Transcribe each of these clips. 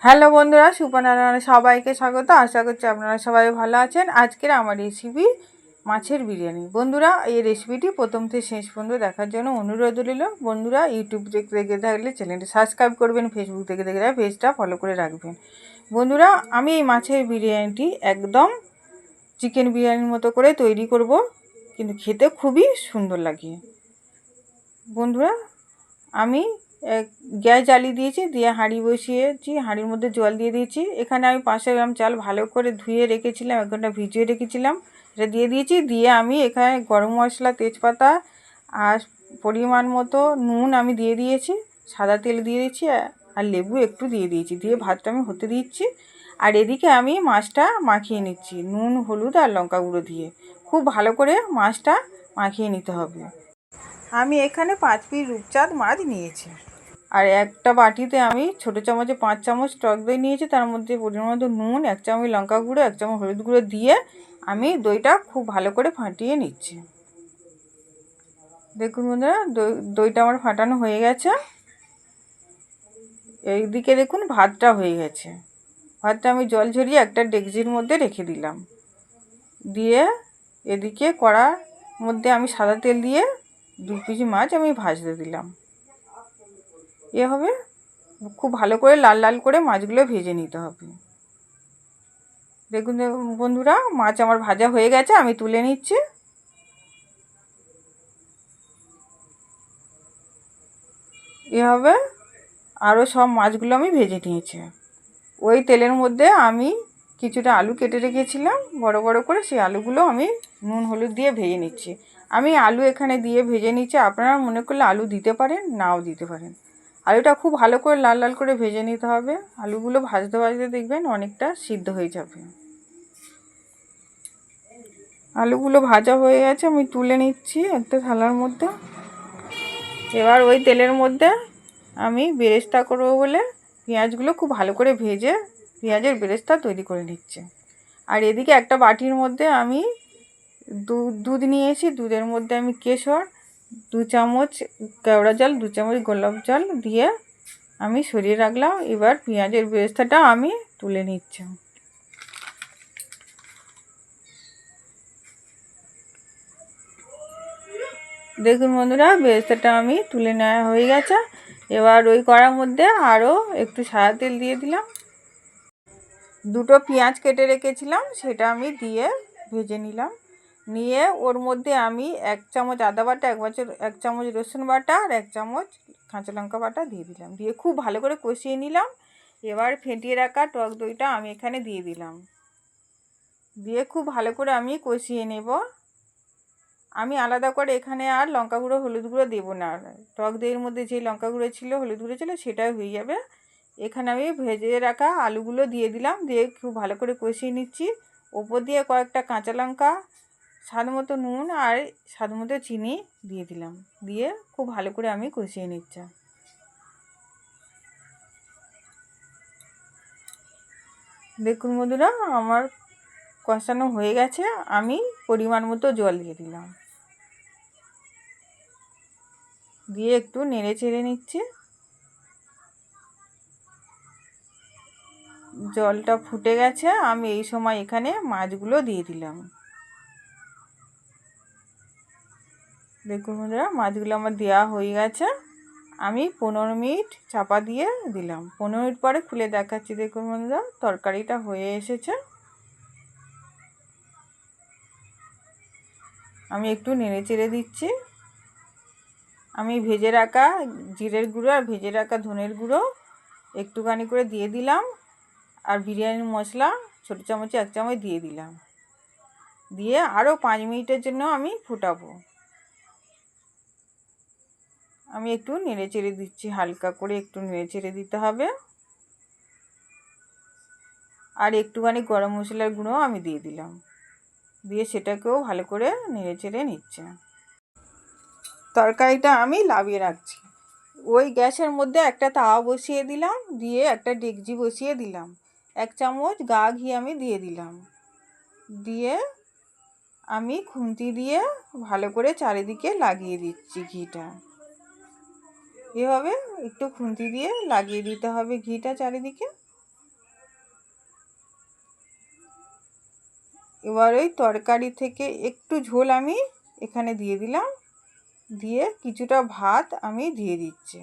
Hello বন্ধুরা, সুপর্ণা সবাইকে স্বাগত। আশা করছি আপনারা সবাই ভালো আছেন। আজকের আমার রেসিপি মাছের বিরিয়ানি। বন্ধুরা, এই রেসিপিটি প্রথম থেকে শেষ পর্যন্ত দেখার জন্য অনুরোধ রইল। বন্ধুরা, ইউটিউব থেকে দেখে থাকলে চ্যানেলটি সাবস্ক্রাইব করবেন, ফেসবুক থেকে দেখে থাকলে পেজটা ফলো করে রাখবেন। বন্ধুরা, আমি এই মাছের বিরিয়ানিটি একদম চিকেন বিরিয়ানির মতো করে তৈরি করব, কিন্তু খেতে খুবই সুন্দর লাগে। বন্ধুরা, আমি গ্যাস জ্বালিয়ে দিয়েছি, দিয়ে হাঁড়ি বসিয়েছি, হাঁড়ির মধ্যে জল দিয়ে দিয়েছি। এখানে আমি 500 গ্রাম চাল ভালো করে ধুয়ে রেখেছিলাম, 1 ঘন্টা ভিজিয়ে রেখেছিলাম, এটা দিয়ে দিয়েছি। দিয়ে আমি এখানে গরম মশলা, তেজপাতা আর পরিমাণ মতো নুন আমি দিয়ে দিয়েছি, সাদা তেল দিয়ে দিয়েছি আর লেবু একটু দিয়ে দিয়েছি। দিয়ে ভাতটা আমি হতে দিচ্ছি। আর এদিকে আমি মাছটা মাখিয়ে নিচ্ছি নুন, হলুদ আর লঙ্কা গুঁড়ো দিয়ে। খুব ভালো করে মাছটা মাখিয়ে নিতে হবে। আমি এখানে 5 পিস রূপচাঁদ মাছ নিয়েছি। আর একটা বাটিতে আমি ছোটো চামচে 5 চামচ টক দই নিয়েছি, তার মধ্যে পরিমাণ মতো নুন, 1 চামচ লঙ্কা গুঁড়ো, 1 চামচ হলুদ গুঁড়ো দিয়ে আমি দইটা খুব ভালো করে ফাটিয়ে নিচ্ছি। দেখুন বন্ধুরা, দইটা আমার ফাটানো হয়ে গেছে। এইদিকে দেখুন ভাতটা হয়ে গেছে। ভাতটা আমি জল ঝরিয়ে একটা ডেকচির মধ্যে রেখে দিলাম। দিয়ে এদিকে কড়ার মধ্যে আমি সাদা তেল দিয়ে 2 পিস মাছ আমি ভাজতে দিলাম। এভাবে খুব ভালো করে লাল লাল করে মাছগুলো ভেজে নিতে হবে। দেখুন বন্ধুরা, মাছ আমার ভাজা হয়ে গেছে, আমি তুলে নিচ্ছি। এভাবে আরও সব মাছগুলো আমি ভেজে নিয়েছি। ওই তেলের মধ্যে আমি কিছুটা আলু কেটে রেখেছিলাম বড় বড় করে, সেই আলুগুলো আমি নুন হলুদ দিয়ে ভেজে নিচ্ছি। আমি আলু এখানে দিয়ে ভেজে নিচ্ছি, আপনারা মনে করলে আলু দিতে পারেন, নাও দিতে পারেন। আলুটা খুব ভালো করে লাল লাল করে ভেজে নিতে হবে। আলুগুলো ভাজতে ভাজতে দেখবেন অনেকটা সিদ্ধ হয়ে যাবে। আলুগুলো ভাজা হয়ে গেছে, আমি তুলে নিচ্ছি একটা থালার মধ্যে। এবার ওই তেলের মধ্যে আমি বেরেস্তা করবো বলে পেঁয়াজগুলো খুব ভালো করে ভেজে পেঁয়াজের বেরেস্তা তৈরি করে নিচ্ছি। আর এদিকে একটা বাটির মধ্যে আমি দুধ নিয়েছি। দুধের মধ্যে আমি কেশর, 2 চামচ কেওড়া জল, 2 চামচ গোলাপ জল দিয়ে আমি সরিয়ে রাখলাম। এবার পেঁয়াজের বেরেস্তাটা আমি তুলে নিচ্ছি। দেখুন বন্ধুরা, বেরেস্তাটা আমি তুলে নেওয়া হয়ে গেছে। এবার ওই কড়ার মধ্যে আরও একটু সাদা তেল দিয়ে দিলাম। 2টো পেঁয়াজ কেটে রেখেছিলাম, সেটা আমি দিয়ে ভেজে নিলাম। নিয়ে ওর মধ্যে আমি 1 চামচ আদা বাটা, 1 চামচ রসুন বাটা আর 1 চামচ কাঁচা লঙ্কা বাটা দিয়ে দিলাম। দিয়ে খুব ভালো করে কষিয়ে নিলাম। এবার ফেটিয়ে রাখা টক দইটা আমি এখানে দিয়ে দিলাম। দিয়ে খুব ভালো করে আমি কষিয়ে নেব। আমি আলাদা করে এখানে আর লঙ্কা গুঁড়ো, হলুদ গুঁড়ো দেবো না। টক দইয়ের মধ্যে যে লঙ্কা গুঁড়ো ছিল, হলুদ গুঁড়ো ছিল, সেটাই হয়ে যাবে। এখানে আমি ভেজে রাখা আলুগুলো দিয়ে দিলাম। দিয়ে খুব ভালো করে কষিয়ে নিচ্ছি। ওপর দিয়ে কয়েকটা কাঁচা লঙ্কা, স্বাদ মতো নুন আর স্বাদ মতো চিনি দিয়ে দিলাম। দিয়ে খুব ভালো করে আমি কষিয়ে নিচ্ছি। দেখুন বন্ধুরা, আমার কষানো হয়ে গেছে। আমি পরিমাণ মতো জল দিয়ে দিলাম। দিয়ে একটু নেড়ে চেড়ে নিচ্ছি। জলটা ফুটে গেছে, আমি এই সময় এখানে মাছগুলো দিয়ে দিলাম। দেখুন বন্ধুরা, মাছগুলো আমার দেওয়া হয়ে গেছে। আমি 15 মিনিট চাপা দিয়ে দিলাম। 15 মিনিট পরে খুলে দেখাচ্ছি। দেখুন বন্ধুরা, তরকারিটা হয়ে এসেছে। আমি একটু নেড়ে চেড়ে দিচ্ছি। আমি ভেজে রাখা জিরের গুঁড়ো আর ভেজে রাখা ধনের গুঁড়ো একটুখানি করে দিয়ে দিলাম। আর বিরিয়ানির মশলা ছোটো চামচে 1 চামচ দিয়ে দিলাম। দিয়ে আরও 5 মিনিটের জন্য আমি ফুটাবো। আমি একটু নেড়ে চেড়ে দিচ্ছি, হালকা করে একটু নেড়ে চেড়ে দিতে হবে। আর একটুখানি গরম মশলার গুঁড়ো আমি দিয়ে দিলাম। দিয়ে সেটাকেও ভালো করে নেড়ে চেড়ে নিচ্ছে। তরকারিটা আমি লাভিয়ে রাখছি। ওই গ্যাসের মধ্যে একটা তাওয়া বসিয়ে দিলাম। দিয়ে একটা ডেকচি বসিয়ে দিলাম। 1 চামচ গা ঘি আমি দিয়ে দিলাম। দিয়ে আমি খুন্তি দিয়ে ভালো করে চারিদিকে লাগিয়ে দিচ্ছি ঘিটা। এভাবে একটু খুন্তি দিয়ে লাগিয়ে দিতে হবে ঘিটা চারিদিকে। এবার ওই তরকারি থেকে একটু ঝোল আমি এখানে দিয়ে দিলাম, দিয়ে কিছুটা ভাত আমি দিয়ে দিচ্ছি।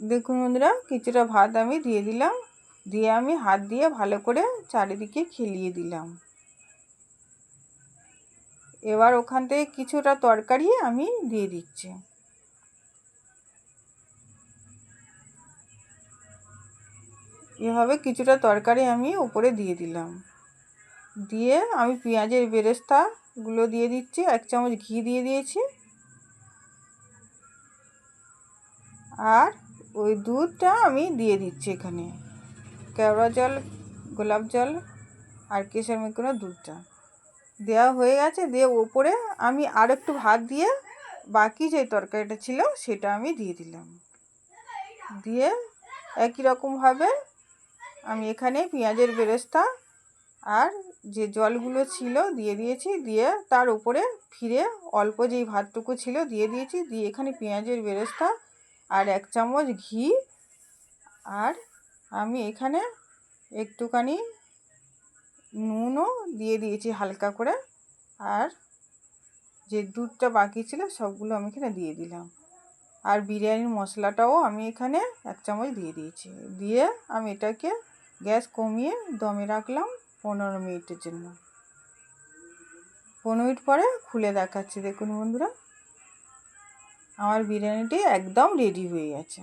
দেখুন বন্ধুরা, কিছুটা ভাত আমি দিয়ে দিলাম, দিয়ে আমি হাত দিয়ে ভালো করে চারিদিকে খেলিয়ে দিলাম। এবার ওখান থেকে কিছুটা তরকারি আমি দিয়ে দিচ্ছি। এভাবে কিছুটা তরকারি আমি উপরে দিয়ে দিলাম, দিয়ে আমি পেঁয়াজের বেরেস্তাগুলো দিয়ে দিচ্ছি। 1 চামচ ঘি দিয়ে দিয়েছি, আর ওই দুধটা আমি দিয়ে দিচ্ছি এখানে, কেওড়া জল, গোলাপ জল আর কেশর মেকানো দুধটা দেওয়া হয়ে গেছে। দিয়ে ওপরে আমি আর একটু ভাত দিয়ে বাকি যে তরকারিটা ছিল সেটা আমি দিয়ে দিলাম। দিয়ে একই রকমভাবে আমি এখানে পেঁয়াজের বেরেস্তা আর যে জলগুলো ছিল দিয়ে দিয়েছি, দিয়ে তার উপরে ফিরে অল্প যেই ভাতটুকু ছিল দিয়ে দিয়েছি, দিয়ে এখানে পেঁয়াজের বেরেস্তা আর 1 চামচ ঘি, আর আমি এখানে একটুখানি নুনও দিয়ে দিয়েছি হালকা করে, আর যে দুধটা বাকি ছিল সবগুলো আমি এখানে দিয়ে দিলাম। আর বিরিয়ানির মশলাটাও আমি এখানে 1 চামচ দিয়ে দিয়েছি। দিয়ে আমি এটাকে গ্যাস কমিয়ে দমে রাখলাম 15 মিনিটের জন্য। 15 মিনিট পরে খুলে দেখাচ্ছি। দেখুন বন্ধুরা, আমার বিরিয়ানিটি একদম রেডি হয়ে গেছে।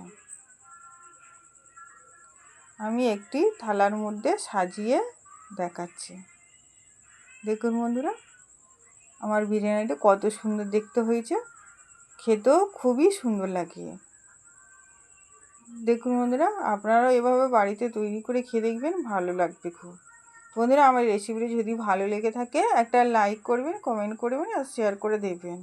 আমি একটি থালার মধ্যে সাজিয়ে দেখাচ্ছি। দেখুন বন্ধুরা, আমার বিরিয়ানিটা কত সুন্দর দেখতে হয়েছে, খেতেও খুবই সুন্দর লাগে। দেখুন বন্ধুরা, আপনারাও এভাবে বাড়িতে তৈরি করে খেয়ে দেখবেন, ভালো লাগবে খুব। বন্ধুরা, আমার রেসিপিটি যদি ভালো লেগে থাকে একটা লাইক করবেন, কমেন্ট করবেন আর শেয়ার করে দেবেন।